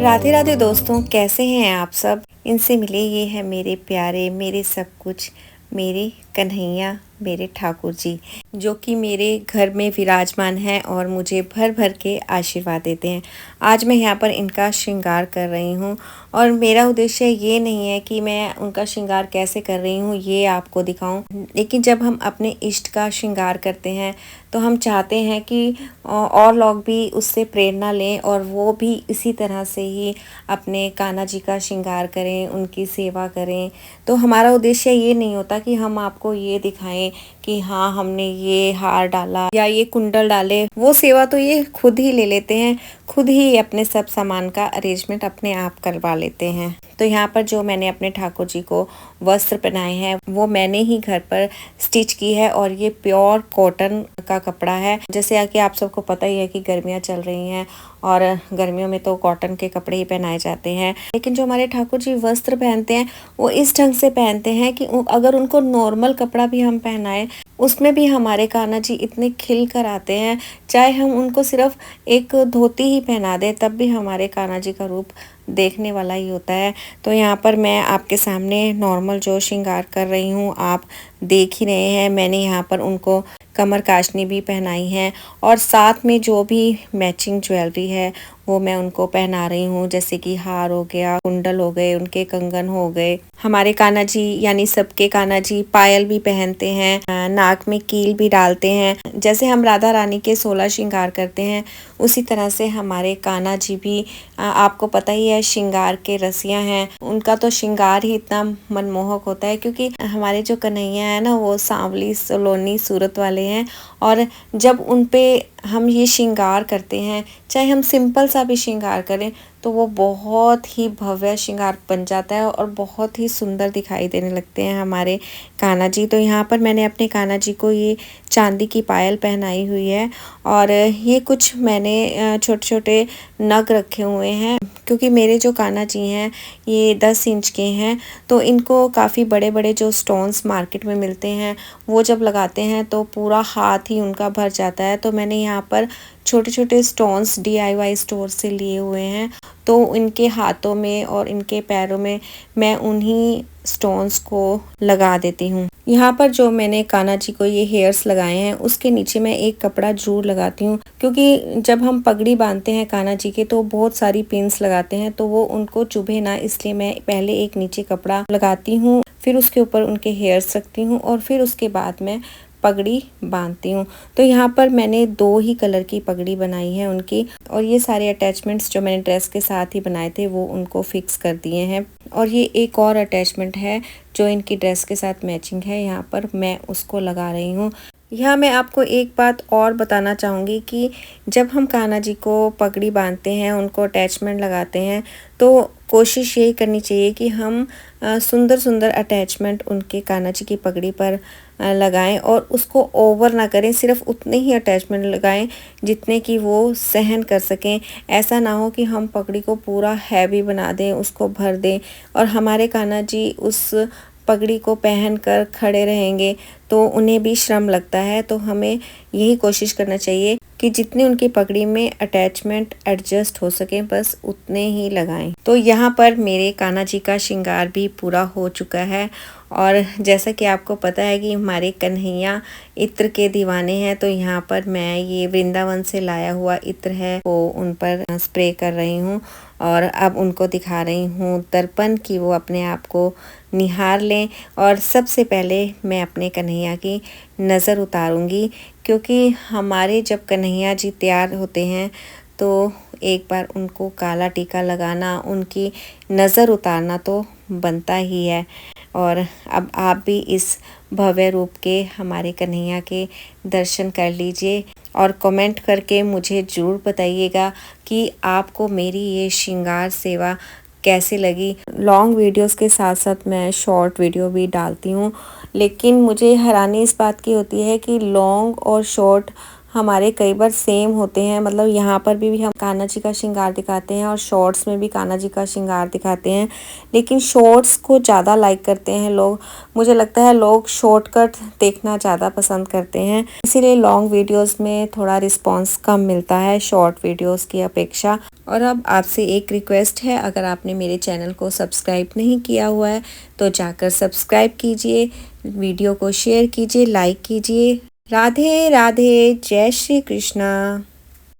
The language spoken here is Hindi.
राधे राधे दोस्तों, कैसे हैं आप सब। इनसे मिले, ये है मेरे प्यारे, मेरे सब कुछ, मेरे कन्हैया, मेरे ठाकुर जी, जो कि मेरे घर में विराजमान हैं और मुझे भर भर के आशीर्वाद देते हैं। आज मैं यहाँ पर इनका श्रृंगार कर रही हूँ और मेरा उद्देश्य ये नहीं है कि मैं उनका श्रृंगार कैसे कर रही हूँ ये आपको दिखाऊं, लेकिन जब हम अपने इष्ट का श्रृंगार करते हैं तो हम चाहते हैं कि और लोग भी उससे प्रेरणा लें और वो भी इसी तरह से ही अपने कान्हा जी का श्रृंगार करें, उनकी सेवा करें। तो हमारा उद्देश्य ये नहीं होता कि हम आपको ये दिखाएं कि हाँ हमने ये हार डाला या ये कुंडल डाले। वो सेवा तो ये खुद ही ले लेते हैं, खुद ही अपने सब सामान का अरेंजमेंट अपने आप करवा लेते हैं। तो यहाँ पर जो मैंने अपने ठाकुर जी को वस्त्र पहनाए हैं वो मैंने ही घर पर स्टिच की है और ये प्योर कॉटन का कपड़ा है। जैसे कि आप सबको पता ही है कि गर्मियाँ चल रही हैं और गर्मियों में तो कॉटन के कपड़े ही पहनाए जाते हैं, लेकिन जो हमारे ठाकुर जी वस्त्र पहनते हैं वो इस ढंग से पहनते हैं कि अगर उनको नॉर्मल कपड़ा भी हम पहनाएं उसमें भी हमारे कान्हा जी इतने खिल कर आते हैं। चाहे हम उनको सिर्फ एक धोती ही पहना दें तब भी हमारे कान्हा जी का रूप देखने वाला ही होता है। तो यहाँ पर मैं आपके सामने नॉर्मल जो श्रृंगार कर रही हूँ आप देख ही रहे हैं। मैंने यहाँ पर उनको कमर काशनी भी पहनाई है और साथ में जो भी मैचिंग ज्वेलरी है वो मैं उनको पहना रही हूँ, जैसे कि हार हो गया, कुंडल हो गए, उनके कंगन हो गए। हमारे कान्हा जी यानी सबके कान्हा जी पायल भी पहनते हैं, नाक में कील भी डालते हैं। जैसे हम राधा रानी के 16 श्रृंगार करते हैं उसी तरह से हमारे कान्हा जी भी आपको पता ही है श्रृंगार के रसिया हैं। उनका तो श्रृंगार ही इतना मनमोहक होता है क्योंकि हमारे जो कन्हैया है ना वो सांवली सलोनी सूरत वाले हैं और जब उन पे हम ये श्रृंगार करते हैं, चाहे हम सिंपल सा भी श्रृंगार करें तो वो बहुत ही भव्य श्रृंगार बन जाता है और बहुत ही सुंदर दिखाई देने लगते हैं हमारे कान्हा जी। तो यहाँ पर मैंने अपने कान्हा जी को ये चांदी की पायल पहनाई हुई है और ये कुछ मैंने छोटे छोटे नग रखे हुए हैं क्योंकि मेरे जो कान्हा जी हैं ये 10 इंच के हैं। तो इनको काफ़ी बड़े बड़े जो स्टोन्स मार्केट में मिलते हैं वो जब लगाते हैं तो पूरा हाथ ही उनका भर जाता है। तो मैंने यहाँ पर छोटे छोटे स्टोन्स DIY स्टोर से लिए हुए हैं, तो इनके हाथों में और इनके पैरों में मैं उन्हीं स्टोन्स को लगा देती हूँ। यहाँ पर जो मैंने कान्हा जी को ये हेयर्स लगाए हैं उसके नीचे मैं एक कपड़ा जरूर लगाती हूँ क्योंकि जब हम पगड़ी बांधते हैं कान्हा जी के तो बहुत सारी पिन्स लगाते हैं तो वो उनको चुभे ना, इसलिए मैं पहले एक नीचे कपड़ा लगाती हूँ, फिर उसके ऊपर उनके हेयर्स रखती हूँ और फिर उसके बाद मैं पगड़ी बांधती हूँ। तो यहाँ पर मैंने 2 ही कलर की पगड़ी बनाई है उनकी और ये सारे अटैचमेंट्स जो मैंने ड्रेस के साथ ही बनाए थे वो उनको फिक्स कर दिए हैं। और ये एक और अटैचमेंट है जो इनकी ड्रेस के साथ मैचिंग है, यहाँ पर मैं उसको लगा रही हूँ। यहाँ मैं आपको एक बात और बताना चाहूँगी कि जब हम कान्हा जी को पगड़ी बांधते हैं, उनको अटैचमेंट लगाते हैं तो कोशिश यही करनी चाहिए कि हम सुंदर सुंदर अटैचमेंट उनके कान्हा जी की पगड़ी पर लगाएं और उसको ओवर ना करें, सिर्फ उतने ही अटैचमेंट लगाएं जितने कि वो सहन कर सकें। ऐसा ना हो कि हम पगड़ी को पूरा हैवी बना दें, उसको भर दें और हमारे कान्हा जी उस पगड़ी को पहन कर खड़े रहेंगे तो उन्हें भी श्रम लगता है। तो हमें यही कोशिश करना चाहिए कि जितने उनकी पगड़ी में अटैचमेंट एडजस्ट हो सके बस उतने ही लगाएं। तो यहाँ पर मेरे कान्हा जी का श्रृंगार भी पूरा हो चुका है और जैसा कि आपको पता है कि हमारे कन्हैया इत्र के दीवाने हैं, तो यहाँ पर मैं ये वृंदावन से लाया इत्र इत्र है वो उन पर स्प्रे कर रही हूँ और अब उनको दिखा रही हूँ दर्पण कि वो अपने आप को निहार लें। और सबसे पहले मैं अपने कन्हैया की नज़र उतारूंगी क्योंकि हमारे जब कन्हैया जी तैयार होते हैं तो एक बार उनको काला टीका लगाना, उनकी नज़र उतारना तो बनता ही है। और अब आप भी इस भव्य रूप के हमारे कन्हैया के दर्शन कर लीजिए और कमेंट करके मुझे ज़रूर बताइएगा कि आपको मेरी ये श्रृंगार सेवा कैसी लगी। लॉन्ग वीडियोस के साथ साथ मैं शॉर्ट वीडियो भी डालती हूँ, लेकिन मुझे हैरानी इस बात की होती है कि लॉन्ग और शॉर्ट हमारे कई बार सेम होते हैं। मतलब यहाँ पर भी हम कान्हा जी का श्रृंगार दिखाते हैं और शॉर्ट्स में भी कान्हा जी का श्रृंगार दिखाते हैं, लेकिन शॉर्ट्स को ज़्यादा लाइक करते हैं लोग। मुझे लगता है लोग शॉर्टकट देखना ज़्यादा पसंद करते हैं, इसीलिए लॉन्ग वीडियोस में थोड़ा रिस्पांस कम मिलता है शॉर्ट वीडियोस की अपेक्षा। और अब आपसे एक रिक्वेस्ट है, अगर आपने मेरे चैनल को सब्सक्राइब नहीं किया हुआ है तो जाकर सब्सक्राइब कीजिए, वीडियो को शेयर कीजिए, लाइक कीजिए। राधे राधे, जय श्री कृष्णा।